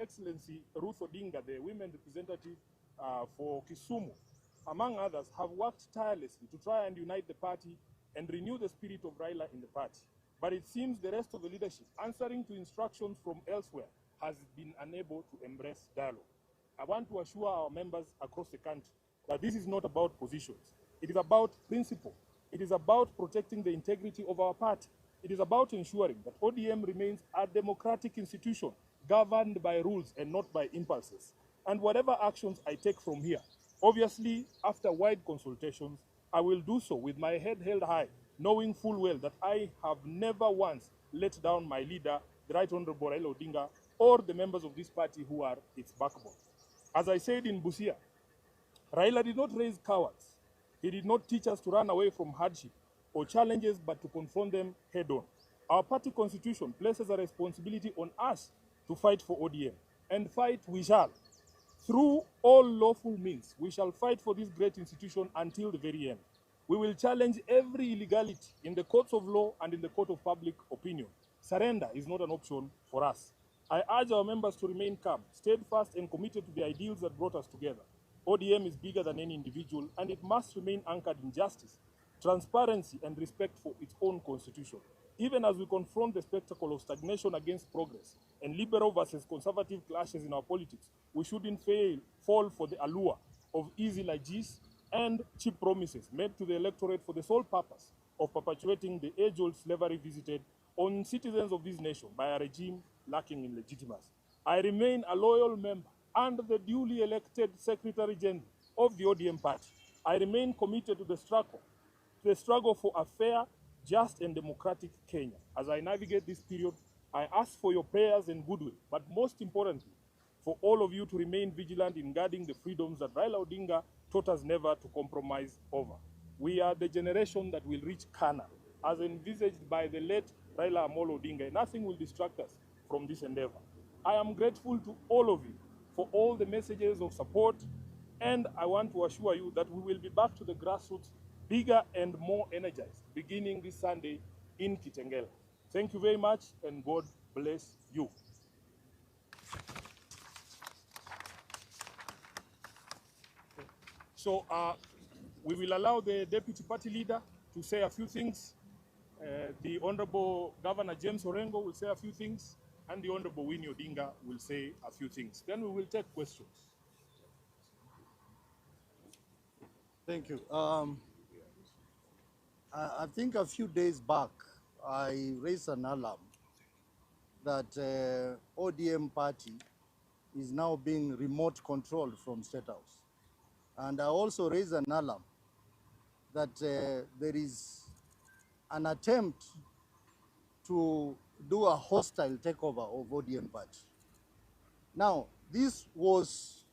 Excellency Ruth Odinga, the women representative for Kisumu, among others, have worked tirelessly to try and unite the party and renew the spirit of RAILA in the party. But it seems the rest of the leadership, answering to instructions from elsewhere, has been unable to embrace dialogue. I want to assure our members across the country that this is not about positions. It is about principle. It is about protecting the integrity of our party. It is about ensuring that ODM remains a democratic institution governed by rules and not by impulses. And whatever actions I take from here, obviously, after wide consultations, I will do so with my head held high, knowing full well that I have never once let down my leader, the Right Honorable Raila Odinga, or the members of this party who are its backbone. As I said in Busia, Raila did not raise cowards. He did not teach us to run away from hardship or challenges, but to confront them head on. Our party constitution places a responsibility on us to fight for ODM, and fight we shall. Through all lawful means, we shall fight for this great institution until the very end. We will challenge every illegality in the courts of law and in the court of public opinion. Surrender is not an option for us. I urge our members to remain calm, steadfast, and committed to the ideals that brought us together. ODM is bigger than any individual, and it must remain anchored in justice, transparency, and respect for its own constitution. Even as we confront the spectacle of stagnation against progress and liberal versus conservative clashes in our politics, we shouldn't fall for the allure of easy largesse and cheap promises made to the electorate for the sole purpose of perpetuating the age-old slavery visited on citizens of this nation by a regime lacking in legitimacy. I remain a loyal member and the duly elected Secretary General of the ODM party. I remain committed to the struggle for a fair, just and democratic Kenya. As I navigate this period, I ask for your prayers and goodwill, but most importantly, for all of you to remain vigilant in guarding the freedoms that Raila Odinga taught us never to compromise over. We are the generation that will reach Canaan, as envisaged by the late Raila Amolo Odinga. Nothing will distract us from this endeavor. I am grateful to all of you for all the messages of support, and I want to assure you that we will be back to the grassroots, bigger and more energized, beginning this Sunday in Kitengela. Thank you very much, and God bless you. So we will allow the Deputy Party Leader to say a few things. The Honorable Governor James Orengo will say a few things, and the Honorable Winnie Odinga will say a few things. Then we will take questions. Thank you. I think a few days back, I raised an alarm that ODM party is now being remote controlled from State House. And I also raised an alarm that there is an attempt to do a hostile takeover of ODM party. Now, this was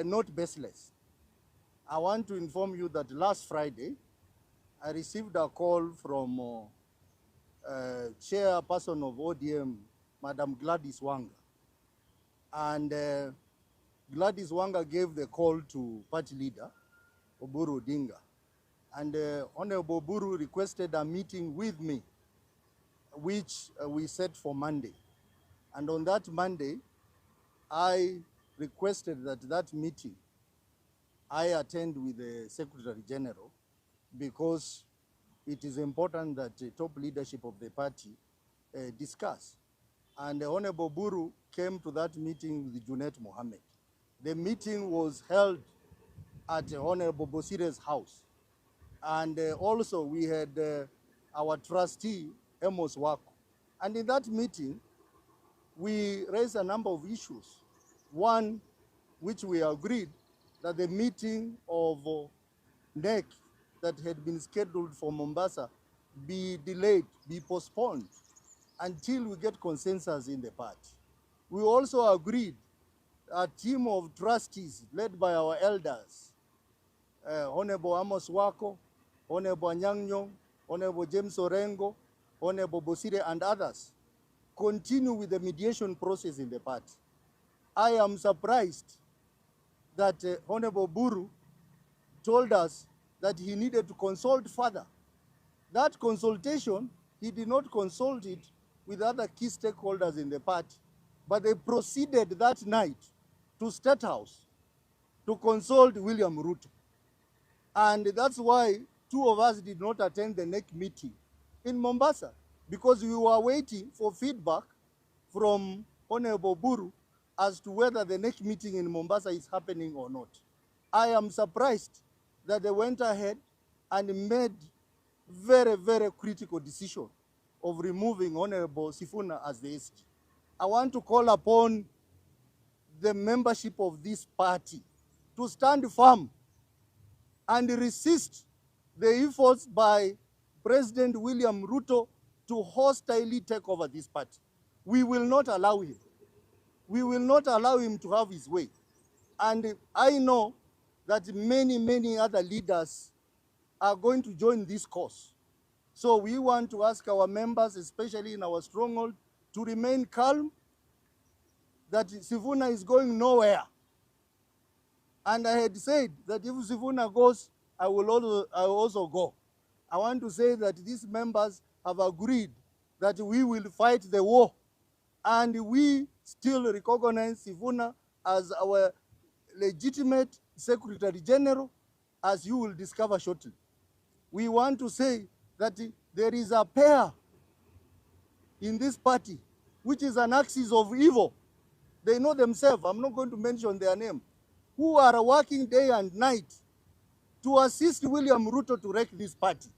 not baseless. I want to inform you that last Friday, I received a call from chairperson of ODM, Madam Gladys Wanga. And Gladys Wanga gave the call to party leader, Oburu Odinga. And Honorable Oburu requested a meeting with me, which we set for Monday. And on that Monday, I requested that that meeting I attend with the Secretary General, because it is important that the top leadership of the party discuss. And Honorable Buru came to that meeting with Junet Mohammed. The meeting was held at Honorable Bosire's house. And also we had our trustee, Amos Wako. And in that meeting, we raised a number of issues. One, which we agreed that the meeting of NEC that had been scheduled for Mombasa be delayed, be postponed until we get consensus in the party. We also agreed a team of trustees led by our elders, Honorable Amos Wako, Honorable Anyang, Honorable James Orengo, Honorable Bosire, and others, continue with the mediation process in the party. I am surprised that Honorable Buru told us that he needed to consult further. That consultation, he did not consult it with other key stakeholders in the party, but they proceeded that night to State House to consult William Ruto. And that's why two of us did not attend the next meeting in Mombasa, because we were waiting for feedback from Honorable Buru as to whether the next meeting in Mombasa is happening or not. I am surprised that they went ahead and made very, very critical decision of removing Honorable Sifuna as the SG. I want to call upon the membership of this party to stand firm and resist the efforts by President William Ruto to hostilely take over this party. We will not allow him. We will not allow him to have his way. And I know that many, many other leaders are going to join this cause. So we want to ask our members, especially in our stronghold, to remain calm, that Sifuna is going nowhere. And I had said that if Sifuna goes, I will also go. I want to say that these members have agreed that we will fight the war, and we still recognize Sifuna as our legitimate Secretary General, as you will discover shortly. We want to say that there is a pair in this party which is an axis of evil. They know themselves, I'm not going to mention their name, who are working day and night to assist William Ruto to wreck this party.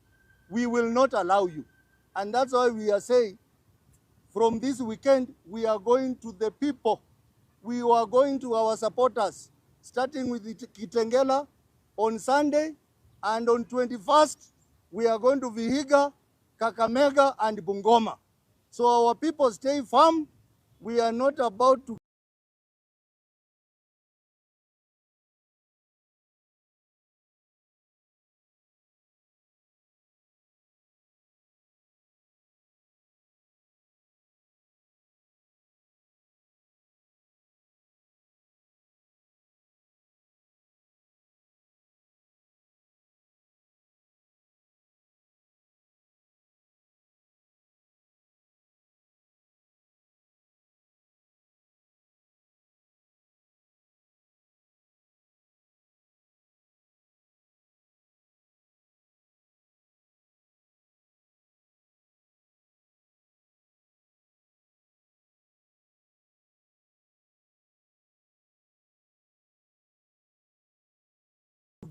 We will not allow you. And that's why we are saying, from this weekend, we are going to the people. We are going to our supporters, starting with Kitengela on Sunday, and on 21st, we are going to Vihiga, Kakamega, and Bungoma. So our people stay firm. We are not about to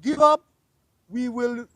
give up. We will